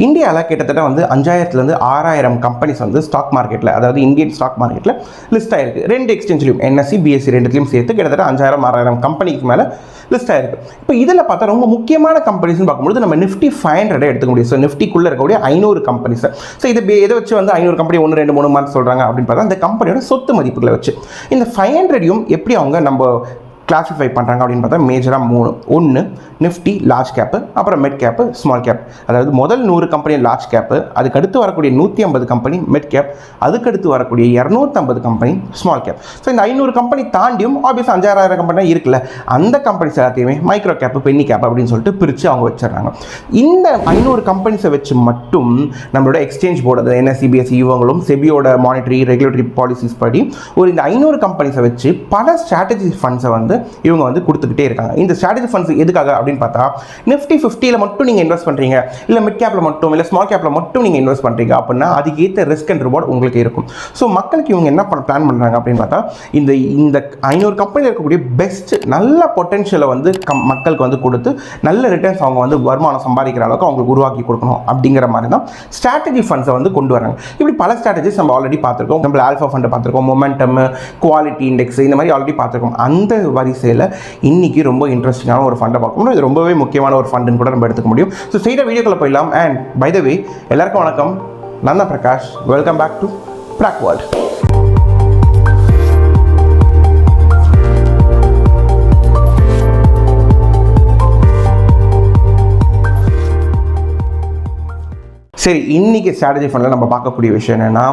இந்தியாவில் கிட்டத்தட்ட வந்து 5000லேருந்து 6000 கம்பெனிஸ் வந்து ஸ்டாக் மார்க்கெட்டில், அதாவது இந்தியன் ஸ்டாக் மார்க்கெட்டில் லிஸ்ட் ஆயிருக்கு. 2 எக்ஸ்சேஞ்சிலும் NSE BSE ரெண்டுத்திலையும் சேர்த்து கிட்டத்தட்ட 5000-6000 கம்பெனிக்கு மேலே லிஸ்ட் ஆயிருக்கு. இப்போ இதில் பார்த்தா ரொம்ப முக்கியமான கம்பெனிஸ்னு பார்க்கும்போது நம்ம நிஃப்டி 500 எடுத்துக்க முடியும். ஸோ நிஃப்டிக்குள்ளே இருக்கக்கூடிய 500 கம்பெனிஸ். ஸோ எதை வச்சு வந்து 500 கம்பெனி 1 2 3 மாதம் சொல்கிறாங்க அப்படின்னு பார்த்தா அந்த கம்பெனியோட சொத்து மதிப்புகளை வச்சு இந்த 500யும் எப்படி அவங்க நம்ம கிளாஸிஃபை பண்ணுறாங்க அப்படின்னு பார்த்தா மேஜராக 3. ஒன்று நிஃப்டி லார்ஜ் கேப்பு, அப்புறம் மிட் கேப்பு, ஸ்மால் கேப். அதாவது முதல் 100 கம்பெனி லார்ஜ் கேப்பு, அதுக்கடுத்து வரக்கூடிய 150 கம்பெனி மிட் கேப், அதுக்கடுத்து வரக்கூடிய 250 கம்பெனி ஸ்மால் கேப். ஸோ இந்த 500 கம்பெனி தாண்டியும் ஆப்வியஸ் 5000 கம்பெனி இருக்குல்ல, அந்த கம்பெனிஸ் எல்லாத்தையுமே மைக்ரோ கேப்பு, பென்னி கேப் அப்படின்னு சொல்லிட்டு பிரித்து அவங்க வச்சிடறாங்க. இந்த 500 கம்பெனிஸை வச்சு மட்டும் நம்மளோட எக்ஸ்சேஞ்ச் போர்டு, அது NSE BSE இவங்களும் செபியோட மானிட்டரி ரெகுலேட்டரி பாலிசிஸ் படி இந்த 500 கம்பெனிஸை வச்சு பல ஸ்ட்ராட்டஜி ஃபண்ட்ஸை வந்து இவங்க வந்து கொடுத்துக்கிட்டே இருக்காங்க. இந்த ஸ்ட்ராட்டஜி ஃபண்ட்ஸ் எதுக்காக அப்படின்னு பார்த்தா, நிஃப்டி 50ல மட்டும் நீங்கள் இன்வெஸ்ட் பண்ணுறீங்க, இல்லை மிட் கேப்பில் மட்டும், இல்லை ஸ்மால் கேப்பில் மட்டும் நீங்கள் இன்வெஸ்ட் பண்ணுறீங்க அப்படின்னா அதுக்கு ஏற்ற ரிஸ்க் அண்ட் ரிவார்ட் உங்களுக்கு இருக்கும். ஸோ மக்களுக்கு இவங்க என்ன பிளான் பண்ணுறாங்க அப்படின்னு பார்த்தா, இந்த 500 கம்பெனியில் இருக்கக்கூடிய பெஸ்ட் நல்ல பொட்டன்ஷியலை வந்து மக்களுக்கு வந்து கொடுத்து நல்ல ரிட்டர்ன்ஸ் அவங்க வந்து வருமானம் சம்பாதிக்கிற அளவுக்கு அவங்களுக்கு உருவாக்கி கொடுக்கணும் அப்படிங்கிற மாதிரி தான் ஸ்ட்ராட்டஜி ஃபண்ட்ஸை வந்து கொண்டு வராங்க. இப்படி பல ஸ்ட்ராட்டஜிஸ் நம்ம ஆல்ரெடி பார்த்துருக்கோம். நம்ம ஆல்ஃபா ஃபண்டை பார்த்துருக்கோம், மொமெண்டம், குவாலிட்டி இண்டெக்ஸ், இந்த மாதிரி ஆல்ரெடி பார்த்துருக்கோம். அந்த வரிசையில் இன்னைக்கு ரொம்ப இன்ட்ரெஸ்டிங்கான ஒரு ஃபண்டை பார்க்கணும். இது ரொம்பவே முக்கியமான ஒரு ஃபண்டுன்னு கூட நம்ம எடுத்துக்க முடியும். ஸோ ஸ்ட்ரெயிட்டாக வீடியோக்குள்ள போயிடலாம். அண்ட் பை த வே, எல்லாருக்கும் வணக்கம். நான் தான் Prakash. Welcome back to Prag World. சரி, இன்றைக்கி ஸ்ட்ராட்டஜி ஃபண்டில் நம்ம பார்க்கக்கூடிய விஷயம் என்னென்னா,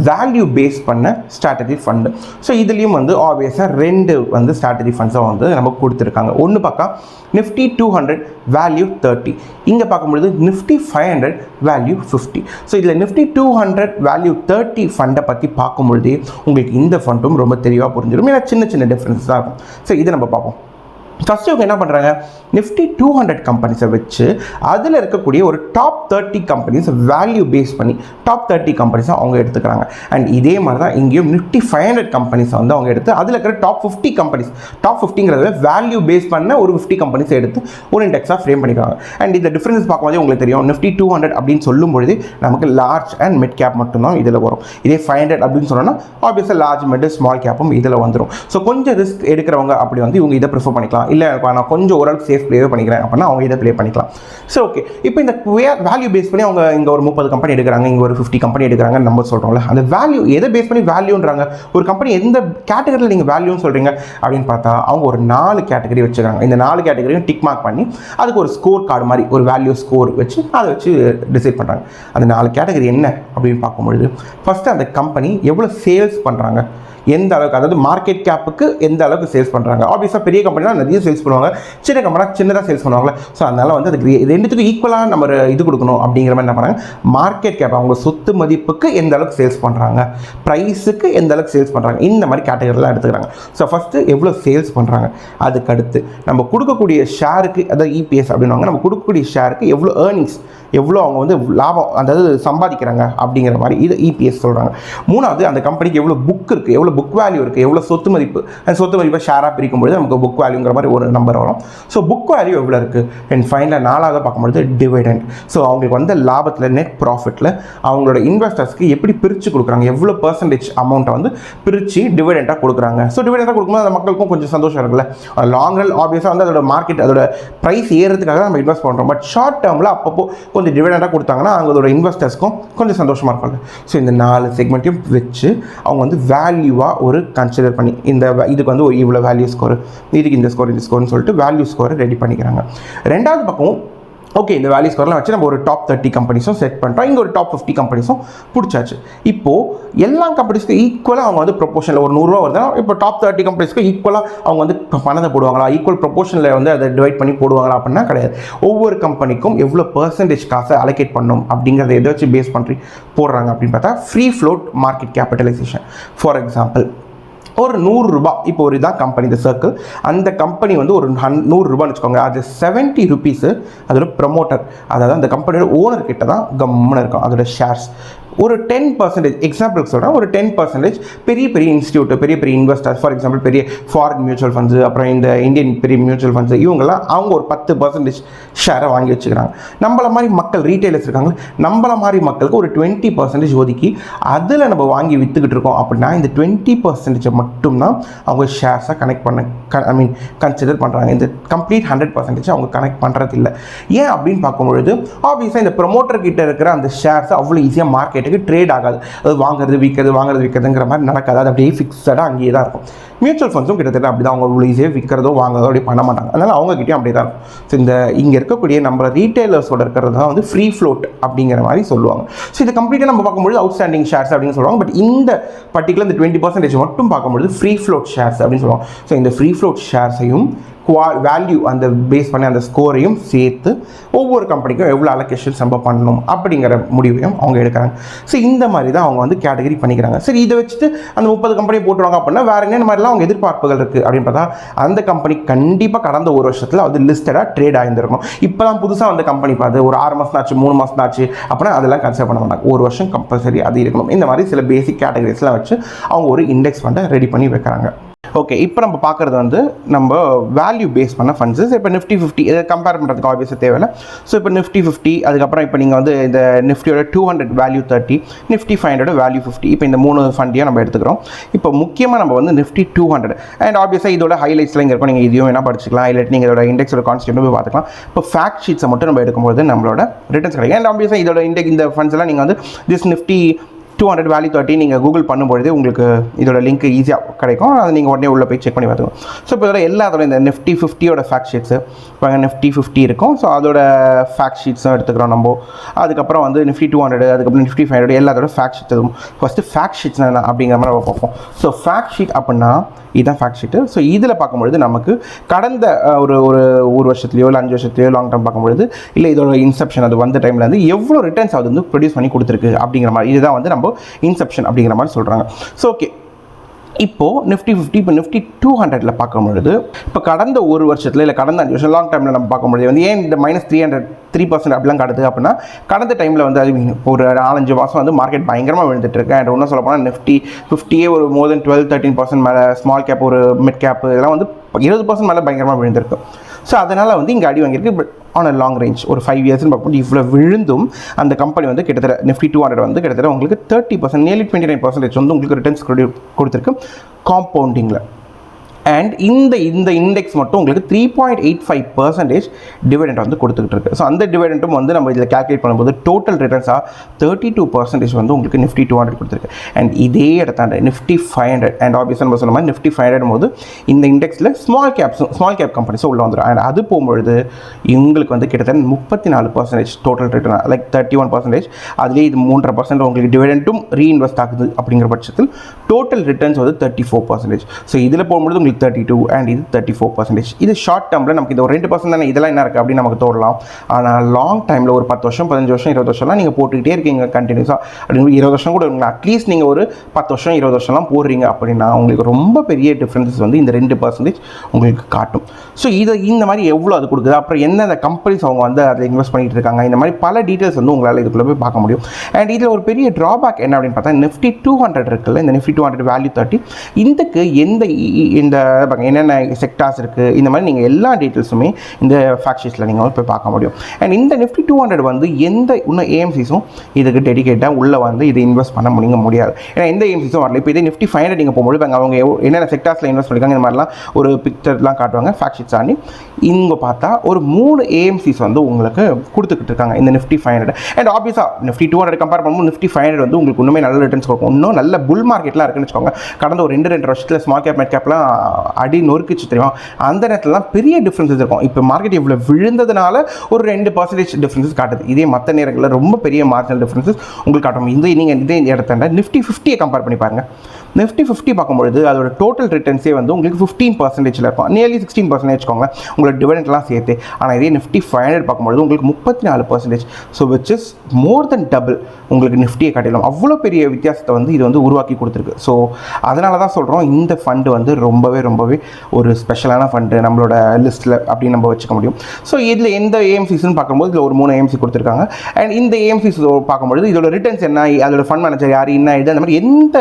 வேல்யூ பேஸ் பண்ண ஸ்ட்ராட்டஜி ஃபண்டு. ஸோ இதுலேயும் வந்து ஆப்வியஸாக 2 வந்து ஸ்ட்ராட்டஜி ஃபண்ட்ஸை வந்து நமக்கு கொடுத்துருக்காங்க. ஒன்று பார்க்க நிஃப்டி 200 வேல்யூ 30, இங்கே பார்க்கும்பொழுது நிஃப்டி 500 வேல்யூ 50. ஸோ இதில் நிஃப்டி 200 வேல்யூ 30 ஃபண்டை பற்றி பார்க்கும்பொழுதே உங்களுக்கு இந்த ஃபண்டும் ரொம்ப தெளிவாக புரிஞ்சிடும். ஏன்னா சின்ன சின்ன டிஃப்ரென்ஸ் தான் இருக்கும். ஸோ இதை நம்ம பார்ப்போம். ஃபஸ்ட்டு இவங்க என்ன பண்ணுறாங்க, நிஃப்டி 200 கம்பெனிஸை வச்சு அதில் இருக்கக்கூடிய ஒரு டாப் 30 கம்பெனிஸ் வேல்யூ பேஸ் பண்ணி டாப் 30 கம்பெனிஸை அவங்க எடுத்துக்கிறாங்க. அண்ட் இதே மாதிரி தான் இங்கேயும் நிஃப்டி 500 கம்பெனிஸை வந்து அவங்க எடுத்து அதில் இருக்கிற டாப் 50 கம்பெனிஸ், டாப் 50ங்கிறத வேல்யூ பேஸ் பண்ண ஒரு 50 கம்பெனிஸை எடுத்து ஒரு இண்டெக்ஸாக ஃப்ரேம் பண்ணிக்கிறாங்க. அண்ட் இந்த டிஃப்ரென்ஸ் பார்க்கும்போது உங்களுக்கு தெரியும், நிஃப்டி 200 அப்படின்னு சொல்லும்பொழுது நமக்கு லார்ஜ் அண்ட் மிட் கேப் மட்டும்தான் இதில் வரும். இதே 500 அப்படின்னு சொன்னோன்னா ஆப்வியஸாக லார்ஜ், மிட், ஸ்மால் கேப்பும் இதில் வந்துடும். ஸோ கொஞ்சம் ரிஸ்க் எடுக்கிறவங்க அப்படி வந்து இவங்க இதை ப்ரிஃபர் பண்ணிக்கலாம். இல்லை நான் கொஞ்சம் ஓரளவுக்கு சேஃப் ப்ளேவே பண்ணிக்கிறேன் அப்படின்னா அவங்க இதை ப்ளே பண்ணிக்கலாம். ஸோ ஓகே, இப்போ இந்த வேல்யூ பேஸ் பண்ணி அவங்க இங்கே ஒரு 30 கம்பெனி எடுக்கிறாங்க, இங்கே ஒரு 50 கம்பெனி எடுக்கிறாங்கன்னு நம்ம சொல்கிறோம்ல, அந்த வேல்யூ எதை பேஸ் பண்ணி வேல்யூன்றாங்க? ஒரு கம்பெனி எந்த கேட்டகரியில் நீங்கள் வேல்யூன்னு சொல்கிறீங்க அப்படின்னு பார்த்தா அவங்க ஒரு 4 கேட்டகரி வச்சுருக்காங்க. இந்த 4 கேட்டகரியும் டிக் மார்க் பண்ணி அதுக்கு ஒரு ஸ்கோர் கார்டு மாதிரி ஒரு வேல்யூ ஸ்கோர் வச்சு அதை வச்சு டிசைட் பண்ணுறாங்க. அந்த 4 கேட்டகரி என்ன அப்படின்னு பார்க்கும்பொழுது, ஃபஸ்ட்டு அந்த கம்பெனி எவ்வளோ சேல்ஸ் பண்ணுறாங்க, எந்த அளவுக்கு, அதாவது மார்க்கெட் கேப்புக்கு எந்த அளவுக்கு சேல்ஸ் பண்ணுறாங்க. ஆப்வியஸாக பெரிய கம்பெனினா நிறைய சேல்ஸ் பண்ணுவாங்க, சின்ன கம்பெனினா சின்னதாக சேல்ஸ் பண்ணுவாங்க. ஸோ அதனால் வந்து அதுக்கு ரெண்டுத்துக்கும் ஈக்குவலாக நம்ம இது கொடுக்கணும் அப்படிங்கிற மாதிரி என்ன பண்ணுறாங்க, மார்க்கெட் கேப் அவங்க சொத்து மதிப்புக்கு எந்த அளவுக்கு சேல்ஸ் பண்ணுறாங்க, ப்ரைஸுக்கு எந்த அளவுக்கு சேல்ஸ் பண்ணுறாங்க, இந்த மாதிரி கேட்டகரிலாம் எடுத்துக்கிறாங்க. ஸோ ஃபஸ்ட்டு எவ்வளோ சேல்ஸ் பண்ணுறாங்க, அதுக்கடுத்து நம்ம கொடுக்கக்கூடிய ஷேருக்கு, அதாவது EPS அப்படின்வாங்க, நம்ம கொடுக்கக்கூடிய ஷேருக்கு எவ்வளோ ஏர்னிங்ஸ், எவ்வளோ அவங்க வந்து லாபம், அதாவது சம்பாதிக்கிறாங்க அப்படிங்கிற மாதிரி இது EPS சொல்கிறாங்க. மூணாவது அந்த கம்பெனிக்கு எவ்வளோ புக் இருக்குது, எவ்வளோ புக் வேல்யூ இருக்குது, எவ்வளோ சொத்து மதிப்பு, அந்த சொத்து மதிப்பை ஷேராக பிரிக்கும்போது நமக்கு புக் வேல்யூங்கிற மாதிரி ஒரு நம்பர் வரும். ஸோ புக் வேல்யூ எவ்வளோ இருக்குது. அண்ட் ஃபைனலாக 4வது பார்க்கும்போது டிவிடெண்ட். ஸோ அவங்களுக்கு வந்து லாபத்தில், நெட் ப்ராஃபிட்டில் அவங்களோட இன்வெஸ்டர்ஸ்க்கு எப்படி பிரித்து கொடுக்குறாங்க, எவ்வளோ பர்சன்டேஜ் அமௌண்ட்டை வந்து பிரித்து டிவிடெண்ட்டாக கொடுக்குறாங்க. ஸோ டிவிடெண்ட்டாக கொடுக்கும்போது அந்த மக்களுக்கும் கொஞ்சம் சந்தோஷம் இருக்குல்ல. லாங் ரன் ஆப்வியஸாக வந்து அதோட மார்க்கெட், அதோட ப்ரைஸ் ஏறுறதுக்காக நம்ம இன்வெஸ்ட் பண்ணுறோம். பட் ஷார்ட் டேர்மில் அப்பப்போ கொஞ்சம் டிவிடெண்டாக கொடுத்தாங்கன்னா அவங்களோட இன்வெஸ்டர்ஸ்க்கும் கொஞ்சம் சந்தோஷமாக இருப்பாங்க. ஸோ இந்த 4 செக்மெண்ட்டையும் வச்சு அவங்க வந்து வேல்யூவாக ஒரு கன்சிடர் பண்ணி இதுக்கு வந்து ஒரு இவ்வளோ வேல்யூ ஸ்கோர், இதுக்கு இந்த ஸ்கோர்னு சொல்லிட்டு வேல்யூ ஸ்கோரை ரெடி பண்ணிக்கிறாங்க. ரெண்டாவது பக்கம் ஓகே, இந்த வேல்யூ ஸ்கோர்லாம் வச்சு நம்ம ஒரு டாப் 30 கம்பெனிஸும் செட் பண்ணுறோம், இங்கே ஒரு டாப் 50 கம்பெனிஸும் பிடிச்சாச்சு. இப்போது எல்லா கம்பெனிஸ்க்கும் ஈக்குவலாக அவங்க வந்து ப்ரொபோஷனில் ஒரு 100 ரூபா வருதுன்னா இப்போ டாப் 30 கம்பெனிஸ்க்கு ஈக்குவலாக அவங்க வந்து பணத்தை போடுவாங்களா, ஈக்குவல் ப்ரொபோஷனில் வந்து அதை டிவைட் பண்ணி போடுவாங்களா அப்படின்னா கிடையாது. ஒவ்வொரு கம்பெனிக்கும் எவ்வளோ பர்சன்டேஜ் காசை அலோகேட் பண்ணணும் அப்படிங்கிறத எதை வச்சு பேஸ் பண்ணி போடுறாங்க அப்படின்னு பார்த்தா free float market capitalisation. For example, ஒரு 100 ரூபா, இப்போ ஒரு இதான் கம்பெனி இந்த சர்க்கிள், அந்த கம்பெனி வந்து ஒரு 100 ரூபான்னு வச்சுக்கோங்க, அது 70 ருபீஸு அதோட ப்ரமோட்டர், அதாவது அந்த கம்பெனியோட ஓனர் கிட்ட தான் கம்முன்னு இருக்கும் அதோட ஷேர்ஸ். ஒரு 10% எக்ஸாம்பிளுக்கு சொல்கிறேன், ஒரு 10% பெரிய பெரிய இன்ஸ்டியூட், பெரிய பெரிய இன்வெஸ்டர்ஸ், ஃபார் எக்ஸாம்பிள் பெரிய ஃபாரின் மியூச்சுவல் ஃபண்ட்ஸு, அப்புறம் இந்த இந்தியன் பெரிய மியூச்சுவல் ஃபண்ட்ஸு, இவங்கெல்லாம் அவங்க ஒரு 10% ஷேரை வாங்கி வச்சுக்கிறாங்க. நம்மள மாதிரி மக்கள் ரீட்டைலர்ஸ் இருக்காங்க, நம்மள மாதிரி மக்களுக்கு ஒரு 20% ஒதுக்கி அதில் நம்ம வாங்கி விற்றுக்கிட்டு இருக்கோம். அப்படின்னா இந்த 20% மட்டும்தான் அவங்க ஷேர்ஸை கன்சிடர் பண்ணுறாங்க. இந்த கம்ப்ளீட் 100% அவங்க கனெக்ட் பண்ணுறது இல்லை. ஏன் அப்படின்னு பார்க்கும்பொழுது ஆப்வியஸாக இந்த ப்ரொமோட்டர் கிட்ட இருக்கிற அந்த ஷேர்ஸ் அவ்வளோ ஈஸியாக மார்க்கெட்டுக்கு ட்ரேட் ஆகாது. அது வாங்குறது விற்கிறதுங்கிற மாதிரி நடக்காது. அது அப்படியே ஃபிக்ஸடாக அங்கேயே தான் இருக்கும். மியூச்சுவல் ஃபண்ட்ஸும் கிட்டத்தட்ட அப்படி தான், அவங்க அவ்வளோ ஈஸியாக விற்கிறதோ வாங்குறதோ அப்படி பண்ண மாட்டாங்க. அதனால் அவங்ககிட்டயும் அப்படி தான் இருக்கும். ஸோ இந்த இங்கே இருக்கக்கூடிய நம்ம ரீட்டைலர்ஸோட இருக்கிறது தான் வந்து ஃப்ரீ ஃப்ளோட் அப்படிங்கிற மாதிரி சொல்லுவாங்க. ஸோ இது கம்ப்ளீட்டாக நம்ம பார்க்கும்போது அவுட்ஸ்டாண்டிங் ஷேர்ஸ் அப்படின்னு சொல்லுவாங்க. பட் இந்த பர்டிகுலர் இந்த 20% மட்டும் பார்க்கும்போது ஃப்ரீ ஃப்ளோட் ஷேர்ஸ் அப்படின்னு சொல்லுவாங்க. ஸோ இந்த ஃப்ரீ ஃப்ளோட் ஷேர்ஸையும் வேல்யூ அந்த பேஸ் பண்ணி அந்த ஸ்கோரையும் சேர்த்து ஒவ்வொரு கம்பெனிக்கும் எவ்வளோ அலோகேஷன்ஸ் நம்ம பண்ணணும் அப்படிங்கிற முடிவையும் அவங்க எடுக்கிறாங்க. ஸோ இந்த மாதிரி தான் அவங்க வந்து கேட்டகரி பண்ணிக்கிறாங்க. சரி, இதை வச்சுட்டு அந்த 30 கம்பெனி போட்டுருவாங்க அப்படின்னா வேறு என்னென்ன மாதிரிலாம் அவங்க எதிர்பார்ப்புகள் இருக்குது அப்படின்னு பார்த்தா, அந்த கம்பெனி கண்டிப்பாக கடந்த ஒரு வருஷத்தில் அது லிஸ்டடாக ட்ரேட் ஆகியிருந்திருக்கும். இப்போ தான் புதுசாக வந்த கம்பெனி பார்த்து ஒரு 6 மாதம் ஆச்சு, 3 மாதம் ஆச்சு அப்படின்னா அதெல்லாம் கன்சிடர் பண்ண மாட்டாங்க. ஒரு வருஷம் கம்பல்சரி அது இருக்கணும். இந்த மாதிரி சில பேசிக் கேட்டகரிஸ்லாம் வச்சு அவங்க ஒரு இண்டெக்ஸ் ஃபண்டை ரெடி பண்ணி வைக்கிறாங்க. ஓகே, இப்போ நம்ம பார்க்குறது வந்து நம்ம வேல்யூ பேஸ் பண்ண ஃபண்ட்ஸு. இப்போ நிஃப்டி 50 இதை கம்பேர் பண்ணுறதுக்கு ஆப்வியஸாக தேவையில்லை. ஸோ இப்போ நிஃப்டி 50, அதுக்கப்புறம் இப்போ நீங்கள் வந்து இந்த நிஃப்டியோட 200 வேல்யூ 30, நிஃப்டி 500 வேல்யூ 50, இப்போ இந்த 3 ஃபண்டையும் நம்ம எடுத்துக்கிறோம். இப்போ முக்கியமாக நம்ம வந்து நிஃப்டி 200 அண்ட் ஆப்வியஸாக இதோட ஹைலைட்ஸ்லாம் இங்கே இருக்கும். நீங்கள் இதையும் என்ன படிச்சிக்கலாம், இல்லை நீங்கள் இதோட இண்டெக்ஸோட கான்ஸ்டன்ட் போய் பார்த்துக்கலாம். இப்போ ஃபேக்ட் ஷீட்ஸை மட்டும் நம்ம எடுக்கும்போது நம்மளோட ரிட்டர்ன்ஸ் கிடைக்கும். அண்ட் ஆப்வியஸாக இதோட இந்த ஃபண்ட்ஸ் எல்லாம் நீங்கள் வந்து திஸ் நிஃப்டி 200 வேல்யூ 30 நீங்கள் கூகுள் பண்ணும்பொழுது உங்களுக்கு இதோட லிங்க் ஈஸியாக கிடைக்கும். அதை நீங்கள் உடனே உள்ளே போய் செக் பண்ணி பார்த்துக்கணும். ஸோ இப்போ இதோட எல்லாத்தோட இந்த நிஃப்டி 50யோட ஃபேக்ட் ஷீட்ஸு இப்போ நிஃப்டி 50 இருக்கும். ஸோ அதோட ஃபேக்ட் ஷீட்ஸும் எடுத்துக்கிறோம் நம்ம. அதுக்கப்புறம் வந்து நிஃப்டி 200, அதுக்கப்புறம் நிஃப்டி 500 எல்லாத்தோட ஃபேக்ட் ஷீட்ஸ் இருக்கும். ஃபஸ்ட்டு ஃபேக்ட் ஷீட்ஸ் என்ன அப்படிங்கிற மாதிரி நம்ம பார்ப்போம். ஸோ ஃபேக்ட் ஷீட் அப்படின்னா இதுதான் ஃபேக்ட் ஷீட்டு. ஸோ இதில் பார்க்கும்பொழுது நமக்கு கடந்த ஒரு வருஷத்துலையோ இல்லை 5 வருஷத்துலையோ லாங் டர்ம் பார்க்கும்பொழுது, இல்லை இதோட இன்செப்ஷன் அது வந்த டைமில் வந்து எவ்வளோ ரிட்டர்ன்ஸ் அது வந்து ப்ரொடியூஸ் பண்ணி கொடுத்துருக்கு அப்படிங்கிற மாதிரி, இதுதான் வந்து நம்ம இன்செப்ஷன் அப்படிங்கிற மாதிரி சொல்கிறாங்க. ஸோ ஓகே, இப்போது நிஃப்டி 50 இப்போ நிஃப்டி 200 பார்க்கும்பொழுது இப்போ கடந்த ஒரு வருஷத்தில் இல்லை கடந்த 5 வருஷம் லாங் டைமில் நம்ம பார்க்கும்பொழுது வந்து ஏன் இந்த -3% அப்படிலாம் காட்டுது அப்படின்னா, கடந்த டைமில் வந்து அது ஒரு 4-5 மாதம் வந்து மார்க்கெட் பயங்கரமாக விழுந்துட்டு இருக்கு. அண்ட் ஒன்றும் சொல்ல போனால் நிஃப்டி 50 ஒரு மோர் தென் 12-13% மேலே, ஸ்மால் கேப் ஒரு மிட் கேப் இதெல்லாம் வந்து 20% மேலே பயங்கரமாக விழுந்திருக்கு. ஸோ அதனால் வந்து இங்கே அடி வாங்கியிருக்கு. But on a long range ஒரு 5 இயர்ஸ்னு பார்க்கும்போது இவ்வளோ விழுந்தும் அந்த கம்பெனி வந்து கிட்டத்தட்ட நிஃப்டி 200 வந்து கிட்டத்தட்ட உங்களுக்கு 30%, நியர்லி 29% வந்து உங்களுக்கு ரிட்டர்ன்ஸ் கொடுத்துருக்கு காம்பவுண்டிங்கில். அண்ட் இந்த இண்டெக்ஸ் மட்டும் உங்களுக்கு 3.85% டிவிடெண்ட் வந்து கொடுத்துக்கிட்டு இருக்கு. ஸோ அந்த டிவிடெண்ட்டும் வந்து நம்ம இதில் கேல்குலேட் பண்ணும்போது டோட்டல் ரிட்டர்ன்ஸாக 32% வந்து உங்களுக்கு நிஃப்டி 200 கொடுத்துருக்கு. அண்ட் இதே இடத்தாண்ட நிஃப்டி 500 அண்ட் ஆப்வியஸாக நம்ம சொன்ன மாதிரி நிஃப்டி 500 போது இந்த இண்டெக்ஸில் ஸ்மால் கேப் கம்பெனிஸும் உள்ள வந்துடும். அண்ட் அது போகும்பொழுது உங்களுக்கு வந்து கிட்டத்தட்ட 34% டோட்டல் ரிட்டர்ன், லைக் 31%. அதுலேயே இது 3.5% உங்களுக்கு டிவிடெண்ட்டும் ரீஇன்வெஸ்ட் ஆகுது அப்படிங்கிற பட்சத்தில் டோட்டல் ரிட்டர்ன்ஸ் வந்து 34%. ஸோ இதில் போகும்போது உங்களுக்கு 32 அண்ட் இது 34%. இது ஷார்ட் டேர்மில் நமக்கு இது ஒரு 2% தானே, இதெல்லாம் என்ன இருக்குது அப்படின்னு நமக்கு தோணலாம். ஆனால் லாங் டைமில் ஒரு 10 வருஷம் 15 வருஷம் 20 வருஷம்லாம் நீங்கள் போட்டுக்கிட்டே இருக்கீங்க கண்டினியூஸாக அப்படின்னு 20 வருஷம் கூட இருக்குங்களா, அட்லீஸ்ட் நீங்கள் ஒரு 10 வருஷம் 20 வருஷம்லாம் போடுறீங்க அப்படின்னா உங்களுக்கு ரொம்ப பெரிய டிஃப்ரென்சஸ் வந்து இந்த 2% உங்களுக்கு காட்டும். ஸோ இந்த மாதிரி எவ்வளோ அது கொடுக்குது, அப்புறம் எந்தெந்த கம்பெனிஸ் அவங்க வந்து அதில் இன்வெஸ்ட் பண்ணிட்டு இருக்காங்க, இந்த மாதிரி பல டீட்டெயில்ஸ் வந்து உங்களால் இதுக்குள்ளே போய் பார்க்க முடியும். அண்ட் இதில் ஒரு பெரிய ட்ராபேக் என்ன அப்படின்னு பார்த்தா, நிஃப்டி 200 இருக்குல்ல, இந்த நிஃப்டி 200 வேல்யூ 30 இதுக்கு இந்த என்னென்ன செக்டார்ஸ் இருக்குது, இந்த மாதிரி நீங்கள் எல்லா டீட்டெயில்ஸுமே இந்த ஃபேக்ட் ஷீட்ஸில் நீங்கள் போய் பார்க்க முடியும். அண்ட் இந்த நிஃப்டி 200 வந்து இன்னும் ஏஎம்சிஸும் இதுக்கு டெடிகேட்டாக உள்ளே வந்து இது இன்வெஸ்ட் பண்ண முடியாது. ஏன்னா எந்த ஏஎம்சிஸும் வரல. இப்போ இதே நிஃப்டி 500 நீங்கள் போகும்போது அவங்க என்னென்ன செக்டார்ஸில் இன்வெஸ்ட் பண்ணியிருக்காங்க இந்த மாதிரிலாம் ஒரு பிக்சர்லாம் காட்டுவாங்க ஃபேக்ட் ஷீட்ஸ் ஆனி. இங்கே பார்த்தா ஒரு 3 ஏஎம்சிஸ் வந்து உங்களுக்கு கொடுத்துக்கிட்டு இருக்காங்க இந்த நிஃப்டி 500. அண்ட் ஆப்வியஸாக நிஃப்டி 200 கம்பேர் பண்ணும்போது நிஃப்டி 500 வந்து உங்களுக்கு இன்னுமே நல்ல ரிட்டர்ன்ஸ் கொடுக்கும். இன்னும் நல்ல புல் மார்க்கெட்லாம் இருக்குன்னு வச்சுக்கோங்க. கடந்த ஒரு 2 வருஷத்தில் ஸ்மால் கேப் மிட் கேப்லாம் அடி நொறுக்குச்சு தெரியுமா, அந்த நேரத்துலலாம் பெரிய டிஃப்ரென்சஸ் இருக்கும். இப்போ மார்க்கெட் இவ்வளோ விழுந்ததுனால ஒரு 2% டிஃப்ரென்சஸ் காட்டுது. இதே மற்ற நேரங்களில் ரொம்ப பெரிய மார்ஜினல் டிஃப்ரென்சஸ் உங்களுக்கு காட்டும். நீங்கள் இதே இடத்தாண்ட நிஃப்டி 50 கம்பேர் பண்ணி பாருங்கள். நிஃப்டி 50 பார்க்கும்பொழுது அதோட டோட்டல் ரிட்டர்ன்ஸே வந்து உங்களுக்கு 15% இருக்கும், நியர்லி 16% வச்சுக்கோங்க உங்களோட டிவிடெண்ட்லாம் சேர்த்து. ஆனால் இதே நிஃப்டி 500 பார்க்கும்பொழுது உங்களுக்கு 34%. So which is more then double உங்களுக்கு நிஃப்டியை காட்டிலும். அவ்வளோ பெரிய வித்தியாசத்தை வந்து இது வந்து உருவாக்கி கொடுத்துருக்கு. ஸோ அதனால தான் சொல்கிறோம் இந்த ஃபண்டு வந்து ரொம்பவே ரொம்பவே ஒரு ஸ்பெஷலான ஃபண்டு நம்மளோட லிஸ்ட்டில் அப்படின்னு நம்ம வச்சுக்க முடியும். ஸோ இதில் எந்த ஏஎம்சிஸ்ன்னு பார்க்கும்போது இதில் ஒரு 3 ஏஎம்சி கொடுத்துருக்காங்க. அண்ட் இந்த ஏஎம்சிஸ் பார்க்கும்போது இதோட ரிட்டர்ன்ஸ் என்ன, அதோட ஃபண்ட் மேனேஜர் யார், என்ன இது, அந்த மாதிரி எந்த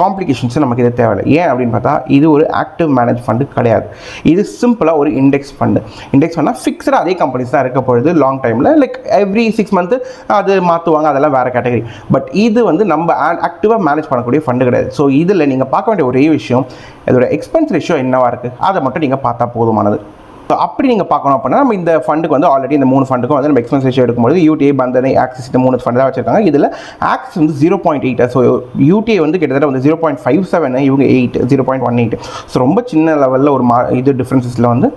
காம்ப்ளிகேஷன்ஸும் நமக்கு இது தேவையில்லை. ஏன் அப்படின்னு பார்த்தா இது ஒரு ஆக்டிவ் மேனேஜ் ஃபண்டு கிடையாது. இது சிம்பிளாக ஒரு இண்டெக்ஸ் ஃபண்டு. இண்டெக்ஸ் ஃபண்டாக ஃபிக்ஸ்டாக அதே கம்பெனிஸ் தான் இருக்க பொழுது லாங் டைமில் லைக் எவ்ரி 6 மந்த்து அது மாற்றுவாங்க, அதெல்லாம் வேறு கேட்டகரி. பட் இது வந்து நம்ம ஆக்டிவாக மேனேஜ் பண்ணக்கூடிய ஃபண்டு கிடையாது. ஸோ இதில் நீங்கள் பார்க்க வேண்டிய ஒரே விஷயம் இதோட எக்ஸ்பென்ஸ் ரேஷியோ என்னவாக இருக்குது, அதை மட்டும் நீங்கள் பார்த்தா போதுமானது. ஸோ அப்படி நீங்கள் பார்க்கணும் அப்படின்னா நம்ம இந்த ஃபண்டுக்கு வந்து ஆல்ரெடி இந்த 3 ஃபண்டுக்கும் வந்து நம்ம எக்ஸ்பென்ஸ் ரேஷியோ எடுக்கும்போது யூடிஐ, பந்தனை, ஆக்சிஸ் இந்த 3 ஃபண்டு தான் வச்சிருக்காங்க. இதில் ஆக்சிஸ் வந்து 0.8, ஸோ யூடிஐ வந்து கிட்டத்தட்ட வந்து 0.57, இவங்க 8, 0.18. ஸோ ரொம்ப சின்ன லெவலில் ஒரு இது டிஃப்ரென்சஸில் வந்து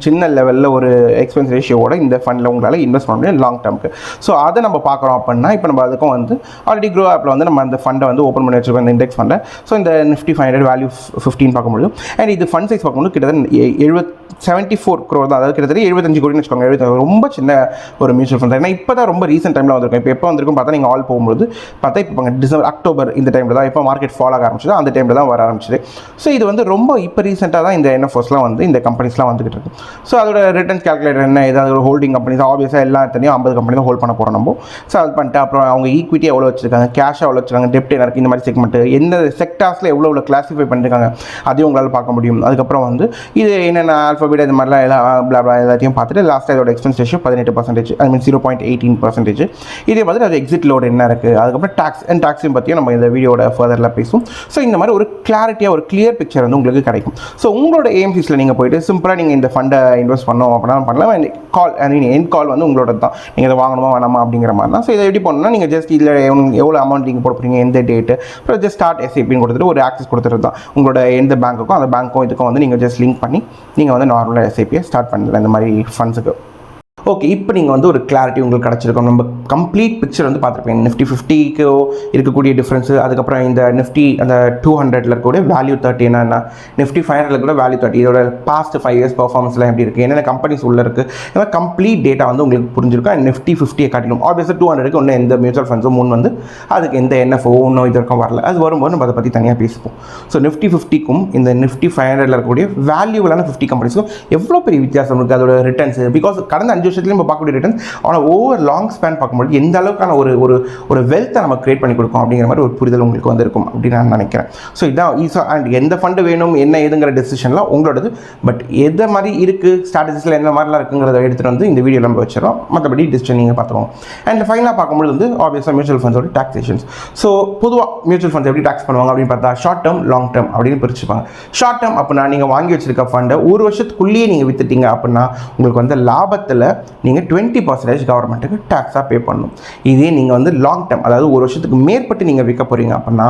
சின்ன லெவலில் ஒரு எக்ஸ்பென்ஸ் ரேஷியோட இந்த ஃபண்டில் உங்களால் இன்வெஸ்ட் பண்ண முடியும் லாங் டேர்முக்கு. ஸோ அதை நம்ம பார்க்குறோம் அப்படின்னா இப்போ நம்ம அதுக்கும் வந்து ஆல்ரெடி க்ரோ ஆப்பில் வந்து நம்ம அந்த ஃபண்டை வந்து ஓப்பன் பண்ணி வச்சுருக்கோம், இந்த இண்டெக்ஸ் ஃபண்டை. ஸோ இந்த நிஃப்டி 500 வேல்யூ 15 பார்க்க முடியும். அண்ட் இது ஃபண்ட் சைஸ் பார்க்கும்போது கிட்டத்தட்ட 74 crore தான், அதாவது கிட்டத்தட்ட 75 கோடின்னு வச்சுக்கோங்க. 75 ரொம்ப சின்ன ஒரு மியூச்சுவல் ஃபண்ட். ஏன்னா இப்போ தான் ரொம்ப ரீசென்ட் டைமில் வந்திருக்கும். இப்போ எப்போ வந்திருக்கும் பார்த்தா நீங்கள் ஆல் போகும்போது பார்த்தா இப்போ டிசம்பர், அக்டோபர் இந்த டைமில் தான் இப்போ மார்க்கெட் ஃபால் ஆக ஆரம்பிச்சது, அந்த டைமில் தான் வர ஆரம்பிச்சிது. ஸோ இது வந்து ரொம்ப இப்போ ரீசெண்டாக தான் இந்த என்எஃப்ஓஸ்லாம் வந்து இந்த கம்பெனிஸ்லாம் வந்துகிட்டு இருக்கு. ஸோ அதோட ரிட்டர்ன்ஸ் கேல்குலேட்டர் என்ன, ஏதாவது ஒரு ஹோல்டிங் கம்பெனிஸ் ஆப்வியஸாக எல்லா இடத்துலையும் 50 கம்பெனி தான் ஹோல்ட் பண்ண போகிறோம் நம்ம. ஸோ அது பண்ணிட்டு அப்புறம் அவங்க ஈக்விட்டி எவ்வளோ வச்சிருக்காங்க, கேஷ் எவ்வளோ வச்சிருக்காங்க, டெப்ட் என்ன இருக்குது, இந்த மாதிரி செக்மெண்ட் எந்த செக்டார்ஸில் எவ்வளோ கிளாஸிஃபை பண்ணிருக்காங்க அதையும் உங்களால் பார்க்க முடியும். அதுக்கப்புறம் வந்து இது என்னென்ன ஆல்ஃபாபெட் இந்த மாதிரிலாம் எல்லாம் எல்லாத்தையும் பார்த்துட்டு லாஸ்ட்டாக இதோட எக்ஸ்பென்ஸ் ரேஷியோ 18%, ஐ மீன் 0.18%. இதே மாதிரி அது எக்ஸிட் லோடு என்ன இருக்குது, அதுக்கப்புறம் டாக்ஸையும் பற்றியும் நம்ம இந்த வீடியோட ஃபர்தரில் பேசுவோம். ஸோ இந்த மாதிரி ஒரு கிளாரிட்டியாக ஒரு கிளியர் பிக்சர் வந்து உங்களுக்கு கிடைக்கும். ஸோ உங்களோட ஏஎம்சிஸில் நீங்கள் போய்ட்டு சிம்பிளாக நீங்கள் இந்த ஃபண்டை இன்வெஸ்ட் பண்ணோம் அப்படின்னா பண்ணலாம். என் கால் வந்து உங்களோட தான், நீங்கள் இதை வாங்கணுமா வேணாமா அப்படிங்கிற மாதிரி தான். ஸோ இதை எப்படி பண்ணணும்னா நீங்கள் ஜஸ்ட் இதில் எவ்வளோ அமௌண்ட் நீங்கள் போடுறீங்க, எந்த டேட்டு, அப்புறம் ஜஸ்ட் ஸ்டார்ட் எஸ்ஐபின்னு கொடுத்துட்டு ஒரு ஆக்சஸ் கொடுத்துட்டு தான் உங்களோட எந்த பேங்க்குக்கும் அந்த பேங்க்கும் இதுக்கும் வந்து நீங்கள் ஜஸ்ட் லிங்க் பண்ணி நீங்கள் வந்து நார்மலாக எஸ்ஐபியை ஸ்டார்ட் பண்ணல இந்த மாதிரி ஃபண்ட்ஸுக்கு. ஓகே, இப்போ நீங்கள் வந்து ஒரு கிளாரிட்டி உங்களுக்கு கிடச்சிருக்கோம். நம்ம கம்ப்ளீட் பிக்சர் வந்து பார்த்துருப்பீங்க. நிஃப்டி 50க்கு இருக்கக்கூடிய டிஃப்ரென்ஸு, அதுக்கப்புறம் இந்த நிஃப்டி அந்த 200ல் இருக்கக்கூடிய வேல்யூ 30 என்னென்னா, நிஃப்டி 500ல் கூட வேல்யூ 30, இதோட பாஸ்ட் 5 இயர்ஸ் பர்ஃபார்மன்ஸ்லாம் எப்படி இருக்குது, என்னென்ன கம்பெனிஸ் உள்ளே இருக்குது, இந்த மாதிரி கம்ப்ளீட் டேட்டா வந்து உங்களுக்கு புரிஞ்சிருக்கும். அண்ட் நிஃப்டி 50 காட்டிலும் ஆப்வியஸாக 200க்கு ஒன்றும் எந்த மியூச்சுவல் ஃபண்ட்ஸும் முன் வந்து அதுக்கு எந்த என்எஃப்ஓ ஒன்றும் இது வரைக்கும் வரல. அது வரும்போது நம்ம அதை பற்றி தனியாக பேசுவோம். ஸோ நிஃப்டி 50க்கும் இந்த நிஃப்டி 500ல் இருக்கக்கூடிய வேல்யூவலான 50 கம்பெனிஸும் எவ்வளோ பெரிய வித்தியாசம் இருக்குது அதோட ரிட்டர்ன்ஸ். பிகாஸ் கடந்த 5 வருஷத்துலையும் நம்ம பார்க்கக்கூடிய ரிட்டர்ன்ஸ், ஆனால் ஓவர் லாங் ஸ்பேன் பார்க்கும்போது எந்த அளவுக்கான ஒரு வெல்த்தை நம்ம கிரியேட் பண்ணி கொடுக்கும் அப்படிங்கிற மாதிரி ஒரு புரிதல் உங்களுக்கு வந்திருக்கும் அப்படின்னு நான் நினைக்கிறேன். ஸோ இதான் ஈஸா. அண்ட் எந்த ஃபண்டு வேணும் என்ன ஏதுங்கிற டெசிஷன்லாம் உங்களோடது. பட் எந்த மாதிரி இருக்குது, ஸ்ட்ராட்டஜிஸில் என்ன மாதிரிலாம் இருக்குங்கிறத எடுத்துகிட்டு வந்து இந்த வீடியோ நம்ம வச்சிடறோம். மற்றபடி டிசிஷன் நீங்கள் பார்த்துருவோம். அண்ட் ஃபைனலாக பார்க்கும்போது வந்து ஆப்வியஸாக மியூச்சுவல் ஃபண்ட்ஸோட டாக்ஸேஷன்ஸ். ஸோ பொதுவாக மியூச்சுவல் ஃபண்ட்ஸ் எப்படி டாக்ஸ் பண்ணுவாங்க அப்படின்னு பார்த்தா ஷார்ட் டேர்ம், லாங் டேர்ம் அப்படின்னு பிரிச்சுப்பாங்க. ஷார்ட் டேர்ம் அப்படின்னா நீங்கள் வாங்கி வச்சிருக்க ஃபண்டை ஒரு வருஷத்துக்குள்ளேயே நீங்கள் வித்துட்டீங்க அப்படின்னா உங்களுக்கு வந்து லாபத்தில் நீங்கள் 20% கவர்மெண்ட்டுக்கு டேக்ஸாக பே பண்ணணும். இதே நீங்கள் வந்து லாங் டேர்ம், அதாவது ஒரு வருஷத்துக்கு மேற்பட்டு நீங்கள் விற்க போகிறீங்க அப்படின்னா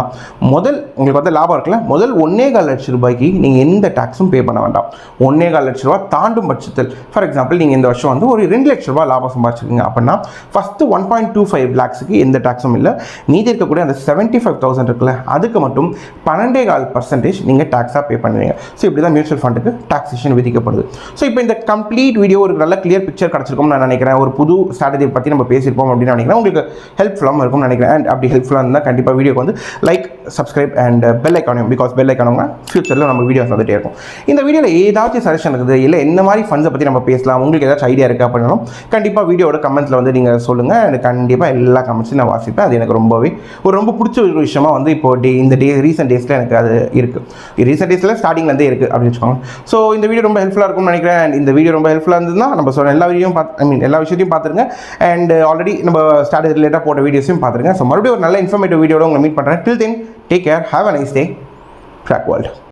முதல் உங்களுக்கு வந்து லாபம் இருக்குல்ல, முதல் 1.25 லட்சம் ரூபாய்க்கு நீங்கள் எந்த டேக்ஸும் பே பண்ண வேண்டாம். 1.25 லட்ச ரூபா தாண்டும் பட்சத்தில், ஃபார் எக்ஸாம்பிள் நீங்கள் இந்த வருஷம் வந்து ஒரு 2 லட்ச ரூபா லாபம் சம்பாதிச்சிருக்கீங்க அப்படின்னா ஃபஸ்ட்டு 1.25 லேக்ஸுக்கு எந்த டேக்ஸும் இல்லை. மீதி இருக்கக்கூடிய அந்த 75,000 இருக்குல்ல, அதுக்கு மட்டும் 12.25% நீங்கள் டேக்ஸாக பே பண்ணுவீங்க. ஸோ இப்படி தான் மியூச்சுவல் ஃபண்டுக்கு டாக்ஸேஷன் விதிக்கப்படுது. ஸோ இப்போ இந்த கம்ப்ளீட் வீடியோ ஒரு நல்ல கிளியர் பிக்சர் கிடச்சிருக்கும் நான் நினைக்கிறேன். ஒரு புது ஸ்ட்ராட்டஜி பற்றி நம்ம பேசியிருப்போம் அப்படின்னு நினைக்கிறேன். உங்களுக்கு ஹெல்ப்ஃபுல்லாக இருக்கும்னு நினைக்கிறேன். அண்ட் அப்படி ஹெல்ப்ஃபுல்லாக இருந்தால் கண்டிப்பாக வீடியோக்கு வந்து லைக், சப்ஸ்கிரைப் அண்ட் பெல் ஐக்கானும், பிகாஸ் பெல் ஐக்கானுங்க ஃபியூச்சரில் நம்ம வீடியோஸ் வந்துட்டே இருக்கும். இந்த வீடியோவில் ஏதாச்சும் சஜஷன் இருக்குது, இல்லை என்ன மாதிரி ஃபண்ட்ஸை பற்றி நம்ம பேசலாம், உங்களுக்கு ஏதாச்சும் ஐடியா இருக்குது அப்படின்னாலும் கண்டிப்பாக வீடியோட கமெண்ட்ஸில் வந்து நீங்கள் சொல்லுங்கள். எனக்கு கண்டிப்பாக எல்லா கமெண்ட்ஸையும் நான் வாசிப்பேன். அது எனக்கு ரொம்ப பிடிச்ச ஒரு விஷயமா வந்து இப்போ இந்த ரீசெண்ட் டேஸில் எனக்கு அது இருக்குது. ரீசெண்ட் டேஸில் ஸ்டார்டிங்லேருந்தே இருக்குது அப்படின்னு வச்சுக்கோங்க. ஸோ இந்த வீடியோ ரொம்ப ஹெல்ப்ஃபுல்லாக இருக்கும்னு நினைக்கிறேன். அண்ட் இந்த வீடியோ ரொம்ப ஹெல்ப்ஃபுல்லாக இருந்ததுன்னா நம்ம சொன்ன எல்லா வீடியோவும் எல்லா விஷயத்தையும் பார்த்துருங்க. அண்ட் ஆல்ரெடி நம்ம ஸ்ட்ராட்டஜி ரிலேட்டாக போட்ட வீடியோஸையும் பார்த்துருங்க. ஸோ மறுபடியும் ஒரு நல்ல இன்ஃபர்மேட்டிவ் வீடியோட உங்களை மீட் பண்ணுறேன். Till then, take care, have a nice day. Track world.